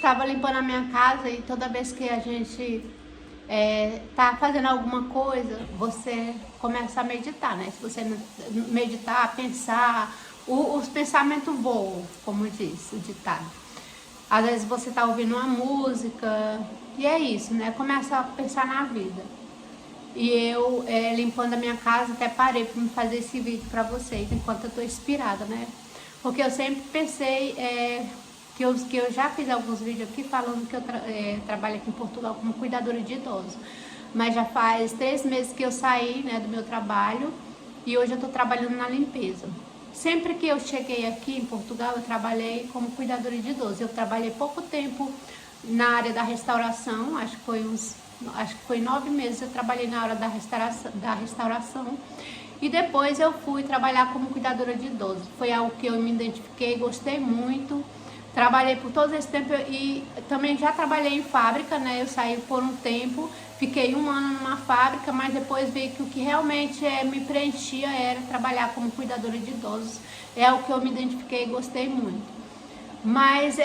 estava limpando a minha casa e toda vez que a gente tá fazendo alguma coisa, você começa a meditar, né? Se você meditar, pensar, os pensamentos voam, como diz o ditado. Às vezes você tá ouvindo uma música e é isso, né? Começa a pensar na vida. E eu, limpando a minha casa, até parei para fazer esse vídeo para vocês, enquanto eu tô inspirada, né? Porque eu sempre pensei que eu já fiz alguns vídeos aqui falando que eu trabalho aqui em Portugal como cuidadora de idosos. Mas já faz 3 meses que eu saí, né, do meu trabalho e hoje eu tô trabalhando na limpeza. Sempre que eu cheguei aqui em Portugal, eu trabalhei como cuidadora de idosos. Eu trabalhei pouco tempo na área da restauração, acho que foi 9 meses eu trabalhei na área da restauração. E depois eu fui trabalhar como cuidadora de idosos. Foi algo que eu me identifiquei, gostei muito. Trabalhei por todo esse tempo e também já trabalhei em fábrica, né? Eu saí por um tempo, fiquei 1 ano numa fábrica, mas depois vi que o que realmente me preenchia era trabalhar como cuidadora de idosos. É o que eu me identifiquei e gostei muito. Mas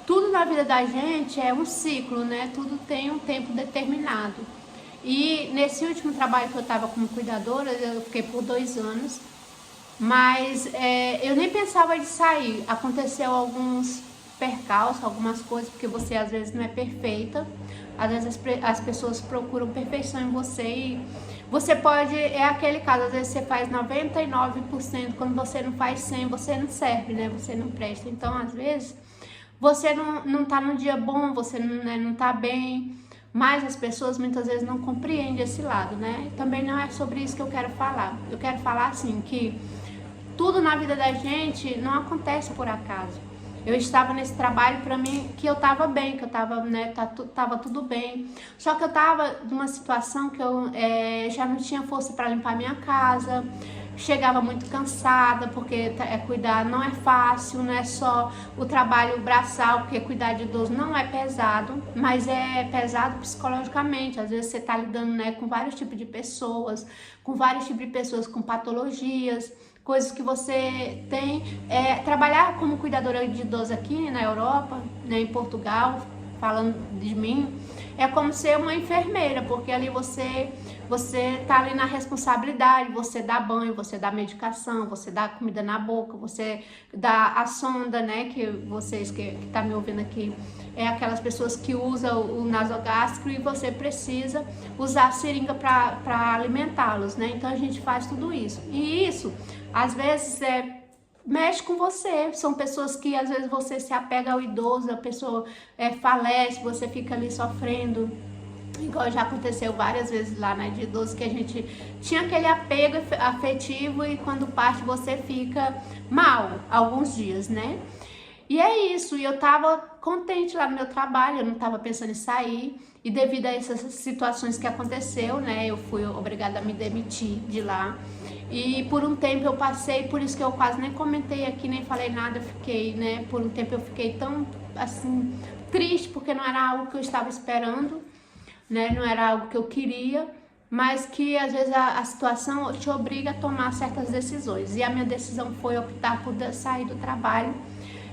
tudo na vida da gente é um ciclo, né? Tudo tem um tempo determinado. E nesse último trabalho que eu estava como cuidadora, eu fiquei por 2 anos. Mas eu nem pensava de sair. Aconteceu alguns percalços, algumas coisas, porque você às vezes não é perfeita. Às vezes as pessoas procuram perfeição em você e você pode, é aquele caso, às vezes você faz 99%, quando você não faz 100%, você não serve, né? Você não presta. Então, às vezes, você não tá no dia bom, você não tá bem, mas as pessoas muitas vezes não compreendem esse lado, né? Também não é sobre isso que eu quero falar. Eu quero falar assim, que tudo na vida da gente não acontece por acaso. Eu estava nesse trabalho para mim que eu estava bem, que eu estava, né, tava tudo bem. Só que eu estava numa situação que eu já não tinha força para limpar minha casa. Chegava muito cansada, porque cuidar não é fácil, não é só o trabalho braçal, porque cuidar de idoso não é pesado, mas é pesado psicologicamente. Às vezes você está lidando, né, com vários tipos de pessoas, com patologias, coisas que você tem. Trabalhar como cuidadora de idoso aqui na Europa, né, em Portugal, falando de mim, é como ser uma enfermeira, porque ali você tá ali na responsabilidade, você dá banho, você dá medicação, você dá comida na boca, você dá a sonda, né, que vocês que tá me ouvindo aqui, aquelas pessoas que usam o nasogástrico e você precisa usar a seringa para alimentá-los, né? Então a gente faz tudo isso. E isso, às vezes, mexe com você. São pessoas que às vezes você se apega ao idoso, a pessoa falece, você fica ali sofrendo. Igual já aconteceu várias vezes lá, né, de idoso, que a gente tinha aquele apego afetivo e quando parte você fica mal alguns dias, né? E é isso, e eu tava contente lá no meu trabalho, eu não tava pensando em sair, e devido a essas situações que aconteceu, né, eu fui obrigada a me demitir de lá. E por um tempo eu passei, por isso que eu quase nem comentei aqui, nem falei nada, eu fiquei, né, por um tempo eu fiquei tão, assim, triste, porque não era algo que eu estava esperando, né, não era algo que eu queria, mas que às vezes a situação te obriga a tomar certas decisões. E a minha decisão foi optar por sair do trabalho.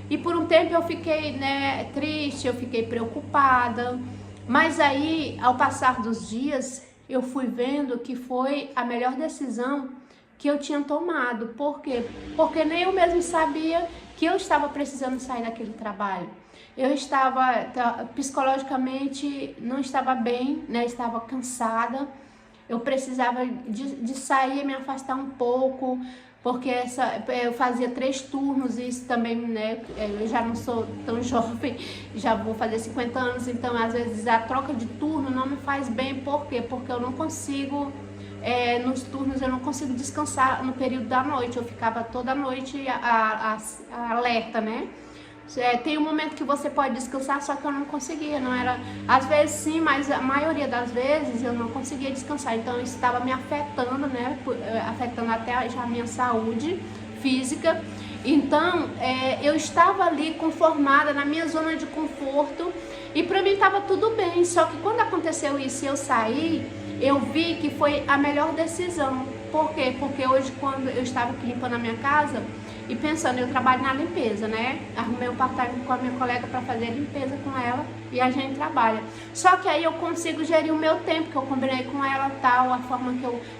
E por um tempo eu fiquei, né, triste, eu fiquei preocupada, mas aí, ao passar dos dias, eu fui vendo que foi a melhor decisão que eu tinha tomado. Por quê? Porque nem eu mesmo sabia que eu estava precisando sair daquele trabalho. Eu estava, psicologicamente, não estava bem, né, estava cansada, eu precisava de sair e me afastar um pouco, porque eu fazia 3 turnos, e isso também, né, eu já não sou tão jovem, já vou fazer 50 anos, então às vezes a troca de turno não me faz bem. Por quê? Porque eu não consigo, nos turnos eu não consigo descansar no período da noite, eu ficava toda noite alerta, né? Tem um momento que você pode descansar, só que eu não conseguia, não era, às vezes sim, mas a maioria das vezes eu não conseguia descansar, então isso estava me afetando, né, afetando até já a minha saúde física. Então eu estava ali conformada na minha zona de conforto e para mim estava tudo bem, só que quando aconteceu isso e eu saí, eu vi que foi a melhor decisão. Por quê? Porque hoje, quando eu estava aqui limpando a minha casa, e pensando, eu trabalho na limpeza, né? Arrumei um part-time com a minha colega para fazer limpeza com ela e a gente trabalha. Só que aí eu consigo gerir o meu tempo, que eu combinei com ela, tal, a forma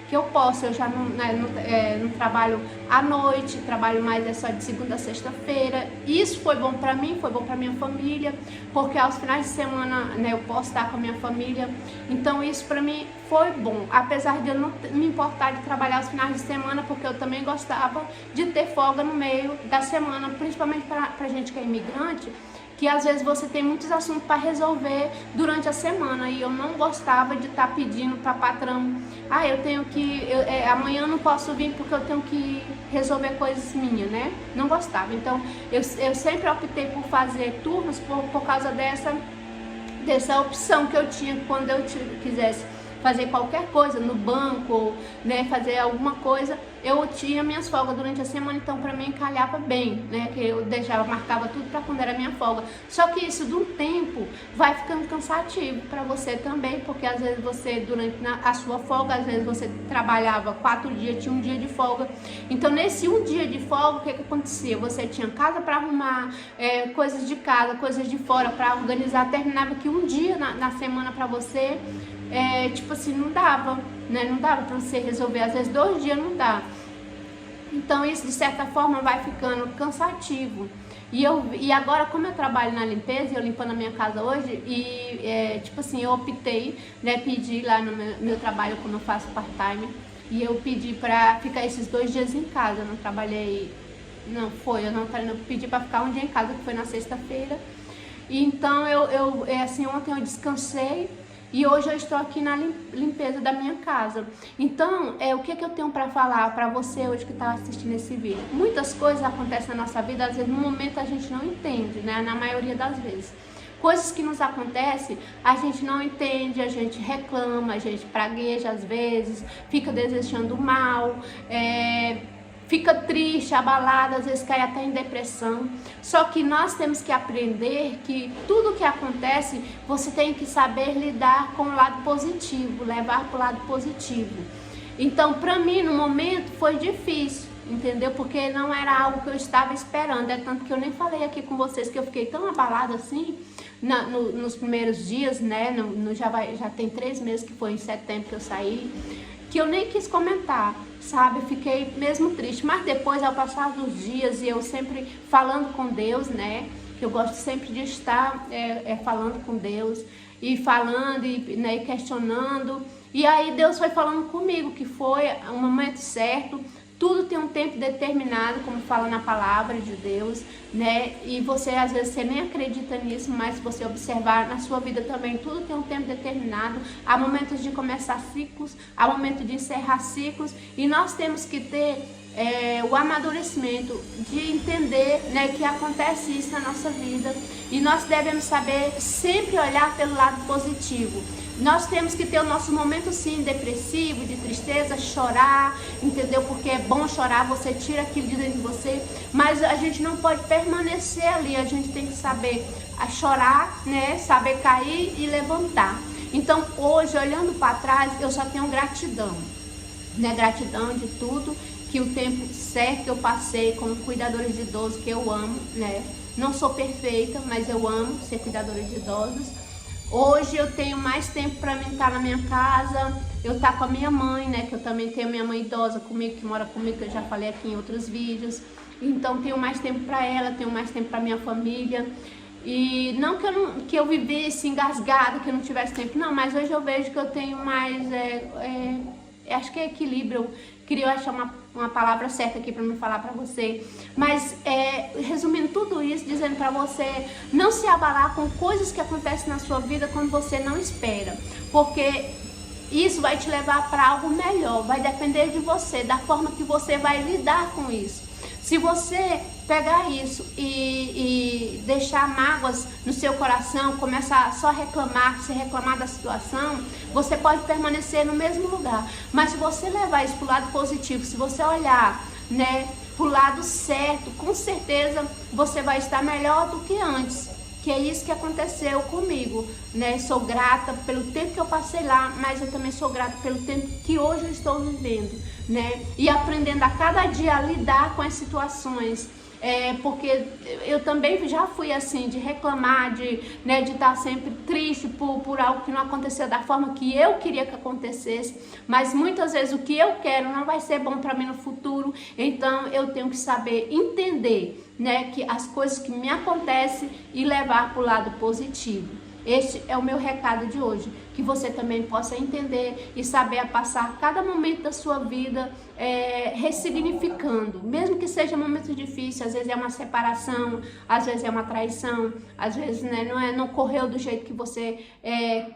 que eu posso. Eu já não trabalho à noite, trabalho mais só de segunda a sexta-feira. Isso foi bom para mim, foi bom para minha família, porque aos finais de semana, né, eu posso estar com a minha família. Então isso para mim foi bom, apesar de eu não me importar de trabalhar aos finais de semana, porque eu também gostava de ter folga no meio da semana, principalmente para gente que é imigrante, que às vezes você tem muitos assuntos para resolver durante a semana, e eu não gostava de estar pedindo para patrão, eu tenho que, amanhã eu não posso vir porque eu tenho que resolver coisas minhas, né? Não gostava. Então eu sempre optei por fazer turnos por causa dessa opção que eu tinha quando eu quisesse fazer qualquer coisa no banco, né, fazer alguma coisa, eu tinha minhas folgas durante a semana, então para mim calhava bem, né, que eu marcava tudo para quando era minha folga. Só que isso de um tempo vai ficando cansativo para você também, porque às vezes você, durante a sua folga, às vezes você trabalhava 4 dias, tinha um dia de folga. Então nesse um dia de folga, o que acontecia? Você tinha casa para arrumar, coisas de casa, coisas de fora para organizar, terminava que um dia na semana para você, tipo assim, não dava, né? Não dava pra você resolver, às vezes 2 dias não dá. Então isso de certa forma vai ficando cansativo. E agora, como eu trabalho na limpeza, eu limpando a minha casa hoje, e tipo assim, eu optei, né, pedi lá no meu trabalho, como eu faço part-time, e eu pedi pra ficar esses 2 dias em casa. Eu não trabalhei, eu pedi pra ficar um dia em casa, que foi na sexta-feira. E então assim, ontem eu descansei, e hoje eu estou aqui na limpeza da minha casa. Então, o que eu tenho para falar para você hoje que está assistindo esse vídeo? Muitas coisas acontecem na nossa vida, às vezes no momento a gente não entende, né? Na maioria das vezes. Coisas que nos acontecem, a gente não entende, a gente reclama, a gente pragueja às vezes, fica desejando mal, fica triste, abalada, às vezes cai até em depressão. Só que nós temos que aprender que tudo que acontece, você tem que saber lidar com o lado positivo, levar para o lado positivo. Então, para mim, no momento, foi difícil, entendeu? Porque não era algo que eu estava esperando. Tanto que eu nem falei aqui com vocês que eu fiquei tão abalada assim nos primeiros dias, né? Já tem 3 meses, que foi em setembro que eu saí, que eu nem quis comentar, sabe? Fiquei mesmo triste, mas depois, ao passar dos dias, e eu sempre falando com Deus, né? Que eu gosto sempre de estar falando com Deus, e falando, né, e questionando, e aí Deus foi falando comigo, que foi o momento certo. Tudo tem um tempo determinado, como fala na palavra de Deus, né? E você, às vezes, você nem acredita nisso, mas se você observar na sua vida também, tudo tem um tempo determinado. Há momentos de começar ciclos, há momentos de encerrar ciclos, e nós temos que ter o amadurecimento de entender, né, que acontece isso na nossa vida, e nós devemos saber sempre olhar pelo lado positivo. Nós temos que ter o nosso momento, sim, depressivo, de tristeza, chorar, entendeu? Porque é bom chorar, você tira aquilo de dentro de você, mas a gente não pode permanecer ali, a gente tem que saber chorar, né? Saber cair e levantar. Então, hoje, olhando para trás, eu só tenho gratidão, né? Gratidão de tudo, que o tempo certo que eu passei como cuidadora de idosos, que eu amo, né? Não sou perfeita, mas eu amo ser cuidadora de idosos. Hoje eu tenho mais tempo para mim estar na minha casa, eu estar com a minha mãe, né? Que eu também tenho minha mãe idosa comigo, que mora comigo, que eu já falei aqui em outros vídeos. Então tenho mais tempo para ela, tenho mais tempo para minha família. E não que eu vivesse engasgada, que eu não tivesse tempo, não, mas hoje eu vejo que eu tenho mais, acho que é equilíbrio. Queria achar uma palavra certa aqui para me falar para você. Mas, resumindo tudo isso, dizendo para você não se abalar com coisas que acontecem na sua vida quando você não espera. Porque isso vai te levar para algo melhor. Vai depender de você, da forma que você vai lidar com isso. Se você pegar isso e deixar mágoas no seu coração, começar só a reclamar, se reclamar da situação, você pode permanecer no mesmo lugar. Mas se você levar isso para o lado positivo, se você olhar, né, para o lado certo, com certeza você vai estar melhor do que antes. que é isso que aconteceu comigo, né? Sou grata pelo tempo que eu passei lá, mas eu também sou grata pelo tempo que hoje eu estou vivendo, né? E aprendendo a cada dia a lidar com as situações. Porque eu também já fui assim, de reclamar, de estar sempre triste por algo que não aconteceu da forma que eu queria que acontecesse, mas muitas vezes o que eu quero não vai ser bom para mim no futuro, então eu tenho que saber entender, né, que as coisas que me acontecem e levar para o lado positivo. Este é o meu recado de hoje, que você também possa entender e saber passar cada momento da sua vida ressignificando, mesmo que seja um momento difícil. Às vezes é uma separação, às vezes é uma traição, às vezes, né, não correu do jeito que você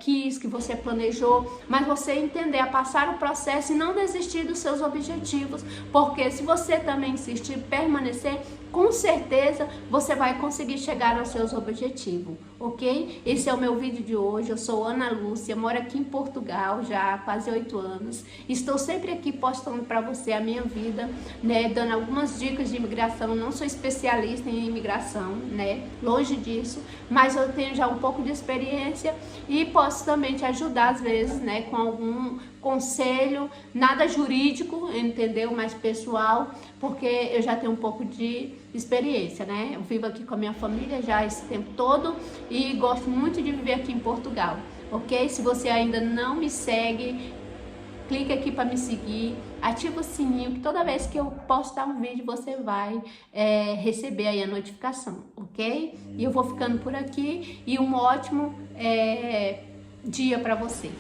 quis, que você planejou, mas você entender a passar o processo e não desistir dos seus objetivos, porque se você também insistir, permanecer, com certeza você vai conseguir chegar aos seus objetivos, ok? Esse é o meu vídeo de hoje. Eu sou Ana Lúcia, moro aqui em Portugal já há quase 8 anos. Estou sempre aqui postando para você a minha vida, né? Dando algumas dicas de imigração. Não sou especialista em imigração, né? Longe disso, mas eu tenho já um pouco de experiência e posso também te ajudar às vezes, né? Com algum conselho, nada jurídico, entendeu? Mais pessoal, porque eu já tenho um pouco de experiência, né? Eu vivo aqui com a minha família já esse tempo todo e gosto muito de viver aqui em Portugal, ok? Se você ainda não me segue, clica aqui para me seguir, ativa o sininho, que toda vez que eu postar um vídeo você vai receber aí a notificação, ok? E eu vou ficando por aqui e um ótimo dia para você.